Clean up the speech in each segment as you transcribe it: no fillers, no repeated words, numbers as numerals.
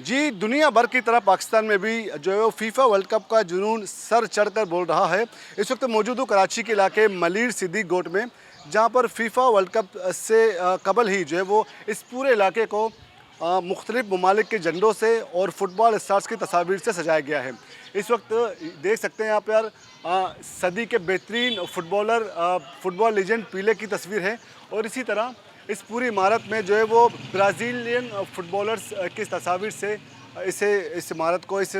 जी, दुनिया भर की तरह पाकिस्तान में भी जो है वो फीफा वर्ल्ड कप का जुनून सर चढ़कर बोल रहा है। इस वक्त मौजूद हूँ कराची के इलाके मलिर सिद्दीक गोट में, जहाँ पर फीफा वर्ल्ड कप से कबल ही जो है वो इस पूरे इलाके को मुख्तलिफ ममालिक के झंडों से और फुटबॉल स्टार्स की तस्वीर से सजाया गया है। इस वक्त देख सकते हैं यहाँ पर सदी के बेहतरीन फुटबॉलर फुटबॉल लीजेंड पीले की तस्वीर है, और इसी तरह इस पूरी इमारत में जो है वो ब्राज़ीलियन फुटबॉलर्स की तस्वीर से इस इमारत को, इस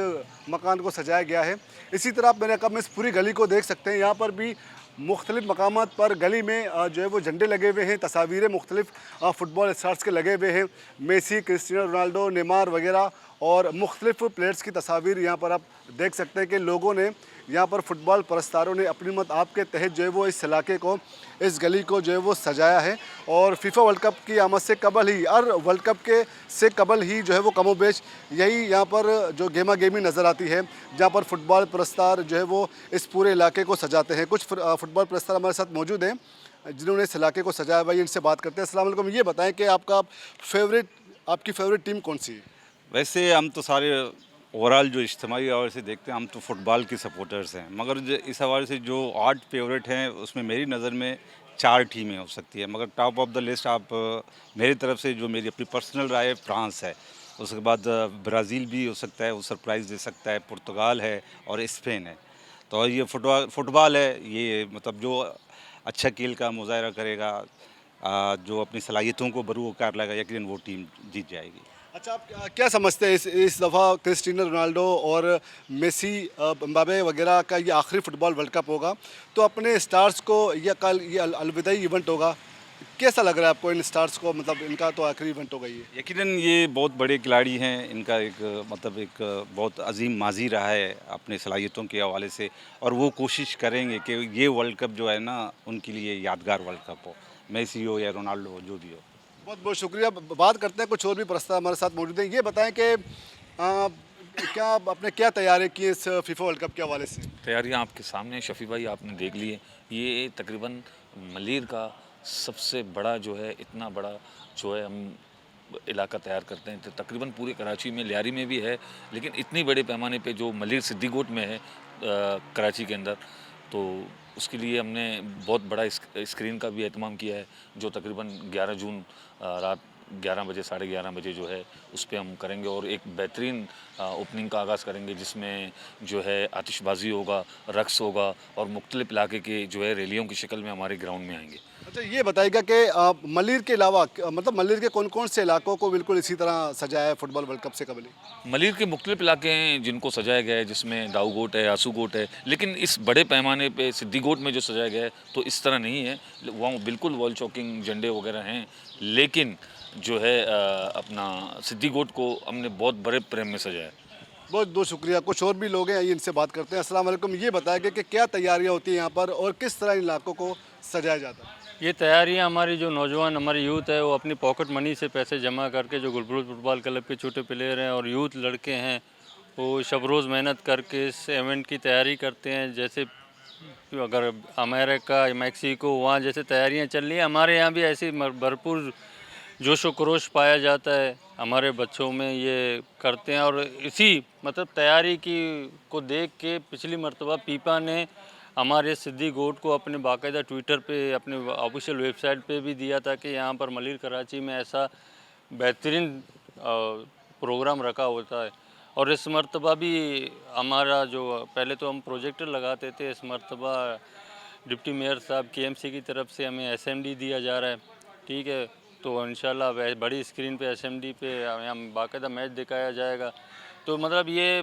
मकान को सजाया गया है। इसी तरह आप मेरे कम इस पूरी गली को देख सकते हैं। यहाँ पर भी मुख्तलिफ़ मकामात पर गली में जो है वो झंडे लगे हुए हैं, तस्वीरें मुख्तलिफ़ फुटबॉल स्टार्स के लगे हुए हैं। मेसी, क्रिस्टियानो रोनाल्डो, नेमार वगैरह और मुख्तलिफ़ प्लेयर्स की तस्वीर यहाँ पर आप देख सकते हैं कि लोगों ने, यहाँ पर फुटबॉल परस्तारों ने अपनी मत आपके तहत जो है वो इस इलाके को, इस गली को जो है वो सजाया है। और फीफा वर्ल्ड कप की आमद से कबल ही, और वर्ल्ड कप के से कबल ही जो है वो कमोबेश यही यहाँ पर जो गेमा गेमी नज़र आती है, जहाँ पर फुटबॉल परस्तार जो है वो इस पूरे इलाके को सजाते हैं। कुछ फुटबॉल परस्तार हमारे साथ मौजूद हैं जिन्होंने इस इलाके को सजाया हुआ है। इनसे बात करते हैं। अस्सलाम वालेकुम। ये बताएं कि आपकी फेवरेट टीम कौन सी है? वैसे हम तो सारे ओवरऑल जो इज्तिमाई हवाले से देखते हैं, हम तो फुटबॉल के सपोर्टर्स हैं, मगर इस हवाले से जो आठ फेवरेट हैं उसमें मेरी नज़र में 4 टीमें हो सकती है, मगर टॉप ऑफ द लिस्ट आप मेरी तरफ से जो मेरी अपनी पर्सनल राय है, फ्रांस है। उसके बाद ब्राज़ील भी हो सकता है, वो सरप्राइज़ दे सकता है, पुर्तगाल है और स्पेन है। तो ये फुटबॉल है, ये मतलब जो अच्छा खेल का मुजाहरा करेगा, जो अपनी सलाहियतों को बरूकार लाएगा, यकीनन वो टीम जीत जाएगी। अच्छा, आप क्या समझते हैं इस दफ़ा क्रिस्टियानो रोनाल्डो और मेसी, एम्बापे वगैरह का ये आखिरी फुटबॉल वर्ल्ड कप होगा, तो अपने स्टार्स को या कल ये अलविदाई इवेंट होगा, कैसा लग रहा है आपको इन स्टार्स को? मतलब इनका तो आखिरी इवेंट होगा ये। यकीनन ये बहुत बड़े खिलाड़ी हैं, इनका एक मतलब एक बहुत अजीम माजी रहा है अपने सलाहियतों के हवाले से, और वो कोशिश करेंगे कि ये वर्ल्ड कप जो है ना उनके लिए यादगार वर्ल्ड कप हो, मेसी हो या रोनाल्डो हो, जो भी हो। बहुत बहुत शुक्रिया। बात करते हैं, कुछ और भी प्रस्ताव हमारे साथ मौजूद हैं। ये बताएं कि क्या आपने क्या तैयारी की इस फीफा वर्ल्ड कप के हवाले से? तैयारियां आपके सामने हैं, शफ़ी भाई, आपने देख ली है। ये तकरीबन मलिर का सबसे बड़ा जो है, इतना बड़ा जो है हम इलाका तैयार करते हैं। तो तकरीबन पूरे कराची में, लियारी में भी है, लेकिन इतनी बड़े पैमाने पे जो मलिर सिद्दीक गोट में है कराची के अंदर, तो उसके लिए हमने बहुत बड़ा स्क्रीन का भी एहतमाम किया है, जो तकरीबन 11 जून रात 11 बजे, साढ़े 11 बजे जो है उस पर हम करेंगे, और एक बेहतरीन ओपनिंग का आगाज़ करेंगे, जिसमें जो है आतिशबाजी होगा, रक्स होगा, और मुख्तलिफ इलाके के जो है रैलियों की शक्ल में हमारे ग्राउंड में आएंगे। अच्छा, ये बताइएगा कि मलिर के अलावा मतलब मलिर के कौन कौन से इलाकों को बिल्कुल इसी तरह सजाया है फुटबॉल वर्ल्ड कप से कबल ही? मलिर के मुख्तलिफ इलाके हैं जिनको सजाया गया है, जिसमें दाऊ गोट है, आंसू गोट है, लेकिन इस बड़े पैमाने पे सिद्दी गोट में जो सजाया गया है तो इस तरह नहीं है। वहाँ बिल्कुल वॉल चॉकिंग झंडे वगैरह हैं, लेकिन जो है अपना सिद्दी गोट को हमने बहुत बड़े प्रेम में सजाया है। बहुत बहुत शुक्रिया। कुछ और भी लोग हैं, आइए इनसे बात करते हैं। अस्सलाम वालेकुम। ये बताएगा कि क्या तैयारियाँ होती हैं यहाँ पर और किस तरह इन इलाकों को सजाया जाता है? ये तैयारियां हमारी जो नौजवान हमारी यूथ है वो अपनी पॉकेट मनी से पैसे जमा करके, जो गुलबुल फुटबॉल क्लब के छोटे प्लेयर हैं और यूथ लड़के हैं, वो शब रोज़ मेहनत करके इस इवेंट की तैयारी करते हैं। जैसे अगर अमेरिका, मैक्सिको, वहाँ जैसे तैयारियां चल रही हैं, हमारे यहाँ भी ऐसी भरपूर जोश व खरोश पाया जाता है। हमारे बच्चों में ये करते हैं, और इसी मतलब तैयारी की को देख के पिछली मरतबा पीपा ने हमारे सिद्दी गोट को अपने बाकायदा ट्विटर पे, अपने ऑफिशियल वेबसाइट पे भी दिया था कि यहाँ पर मलिर कराची में ऐसा बेहतरीन प्रोग्राम रखा होता है। और इस मरतबा भी हमारा जो, पहले तो हम प्रोजेक्टर लगाते थे, इस मरतबा डिप्टी मेयर साहब KMC की तरफ से हमें SMD दिया जा रहा है। ठीक है, तो इंशाल्लाह बड़ी स्क्रीन पे SMD पे यहाँ बाकायदा मैच दिखाया जाएगा। तो मतलब ये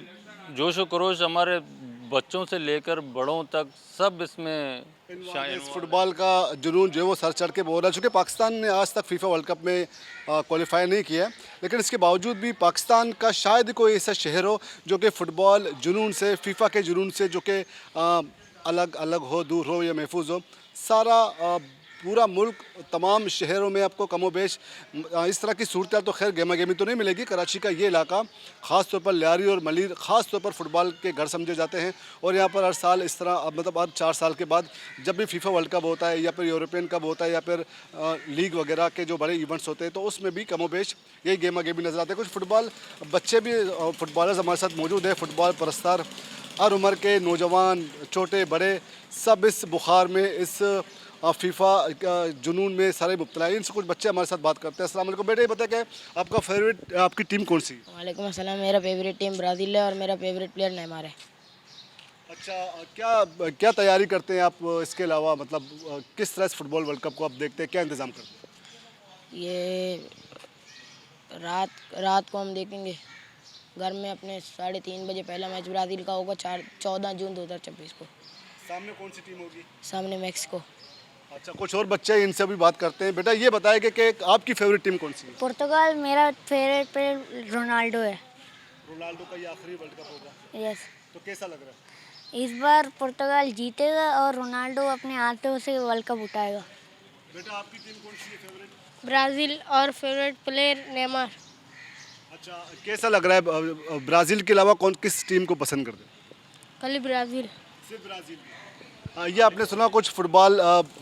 जोश व खरोश हमारे बच्चों से लेकर बड़ों तक सब इसमें इस फुटबॉल का जुनून जो है वो सर चढ़ के बोल रहा है। चूँकि पाकिस्तान ने आज तक फीफा वर्ल्ड कप में क्वालिफाई नहीं किया है, लेकिन इसके बावजूद भी पाकिस्तान का शायद कोई ऐसा शहर हो जो कि फ़ुटबॉल जुनून से, फीफा के जुनून से, जो कि अलग अलग हो, दूर हो या महफूज हो, सारा पूरा मुल्क, तमाम शहरों में आपको कमोबेश इस तरह की सूरत तो खैर गेमा गेमी तो नहीं मिलेगी। कराची का ये इलाका ख़ास तौर पर लियारी और मलीर ख़ास तौर पर फुटबॉल के घर समझे जाते हैं और यहाँ पर हर साल इस तरह मतलब हर 4 साल के बाद जब भी फीफा वर्ल्ड कप होता है या फिर यूरोपियन कप होता है या फिर लीग वगैरह के जो बड़े इवेंट्स होते हैं तो उसमें भी कमोबेश यही गेमा गेमी नज़र आते हैं। कुछ फुटबॉल बच्चे भी फुटबॉलर्स हमारे साथ मौजूद है, फुटबॉल परस्तार हर उम्र के नौजवान छोटे बड़े सब इस बुखार में, इस फीफा जुनून में सारे मुब्तला हैं। इनसे कुछ बच्चे हमारे साथ बात करते हैं। अस्सलाम वालेकुम बेटे, ये बताया कि आपका फेवरेट आपकी टीम कौन सी है? वालेकुम अस्सलाम। मेरा फेवरेट टीम ब्राज़ील है और मेरा फेवरेट प्लेयर नेमार है। अच्छा, क्या क्या तैयारी करते हैं आप इसके अलावा, मतलब किस तरह से फुटबॉल वर्ल्ड कप को आप देखते हैं, क्या इंतज़ाम करते हैं? ये रात को हम देखेंगे घर में अपने 3:30 बजे पहला मैच ब्राज़ील का होगा 14 जून 2026 को। सामने कौन सी टीम होगी? सामने मैक्सिको। अच्छा, कुछ और बच्चे हैं, इनसे भी बात करते हैं। बेटा ये बताया कि आपकी फेवरेट टीम कौन सी है? पुर्तगाल। मेरा फेवरेट प्लेयर रोनाल्डो है। रोनाल्डो का ये आखिरी वर्ल्ड कप होगा, यस। तो कैसा लग रहा है? इस बार पुर्तगाल जीतेगा और रोनाल्डो अपने हाथों से वर्ल्ड कप उठाएगा। बेटा आपकी टीम कौन सी है फेवरेट? ब्राज़ील और फेवरेट प्लेयर नेमार। अच्छा, कैसा लग रहा है ब्राज़ील के अलावा किस टीम को पसंद करते हैं? खाली ब्राज़ील। सिर्फ ब्राज़ील। ये आपने सुना कुछ फुटबॉल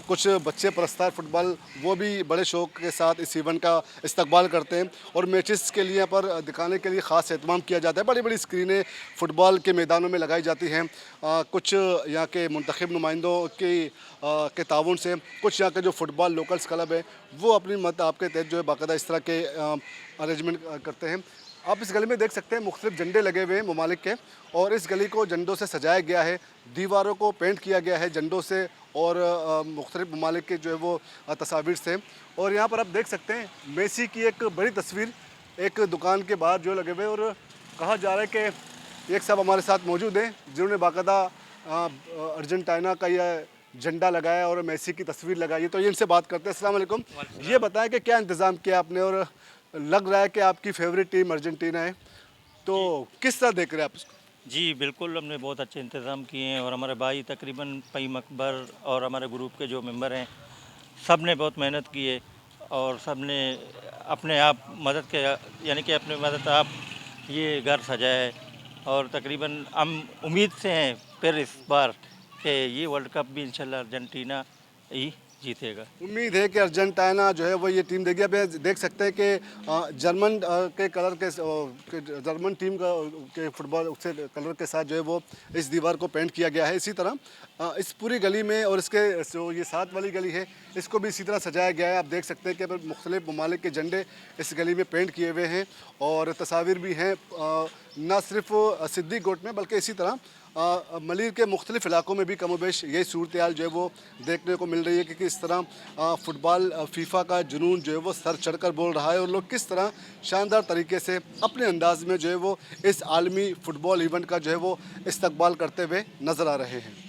कुछ बच्चे परस्तार फुटबॉल वो भी बड़े शौक़ के साथ इस इवेंट का इस्तकबाल करते हैं और मैचेस के लिए यहाँ पर दिखाने के लिए ख़ास एहतमाम किया जाता है। बड़ी बड़ी स्क्रीनें फुटबॉल के मैदानों में लगाई जाती हैं। कुछ यहाँ के मुंतखब नुमाइंदों के ताउन से कुछ यहाँ के जो फुटबॉल लोकल्स क्लब है वो अपनी मत आपके तहत जो है बाकायदा इस तरह के अरेंजमेंट करते हैं। आप इस गली में देख सकते हैं मुख्तलिफ झंडे लगे हुए हैं ममालिक के और इस गली को झंडों से सजाया गया है, दीवारों को पेंट किया गया है झंडों से और मुख्तलिफ ममालिक के जो है वो तस्वीर से। और यहाँ पर आप देख सकते हैं मेसी की एक बड़ी तस्वीर एक दुकान के बाहर जो लगे हुए और कहा जा रहा है कि एक साहब हमारे साथ मौजूद हैं जिन्होंने बाकायदा अर्जेंटीना का यह झंडा लगाया और मेसी की तस्वीर लगाई है। तो ये इनसे बात करते हैं। अस्सलाम वालेकुम। ये बताएं कि क्या इंतज़ाम किया आपने और लग रहा है कि आपकी फेवरेट टीम अर्जेंटीना है, तो किस तरह देख रहे हैं आप इसको? जी बिल्कुल, हमने बहुत अच्छे इंतज़ाम किए हैं और हमारे भाई तकरीबन फ़हीम अकबर और हमारे ग्रुप के जो मेंबर हैं सब ने बहुत मेहनत की है और सब ने अपने आप मदद के यानी कि अपने मदद आप ये घर सजाया है और तकरीबन हम उम्मीद से हैं फिर इस बार कि ये वर्ल्ड कप भी इंशाल्लाह अर्जेंटीना ही जीतेगा। उम्मीद है कि अर्जेंटीना जो है वो ये टीम देगी। अब देख सकते हैं कि जर्मन के कलर के जर्मन टीम के फुटबॉल से कलर के साथ जो है वो इस दीवार को पेंट किया गया है। इसी तरह इस पूरी गली में और इसके जो ये साथ वाली गली है इसको भी इसी तरह सजाया गया है। आप देख सकते हैं कि मुख्तलिफ ममालिक के झंडे इस गली में पेंट किए हुए हैं और तस्वीर भी हैं न सिर्फ सिद्दीक गोट में बल्कि इसी तरह मलीर के मुख्तलिफ इलाकों में भी कमोबेश यही सूरत हाल जो है वो देखने को मिल रही है कि किस तरह फुटबॉल फीफा का जुनून जो है वो सर चढ़कर बोल रहा है और लोग किस तरह शानदार तरीके से अपने अंदाज में जो है वो इस आलमी फ़ुटबॉल इवेंट का जो है वो इस्तकबाल करते हुए नज़र आ रहे हैं।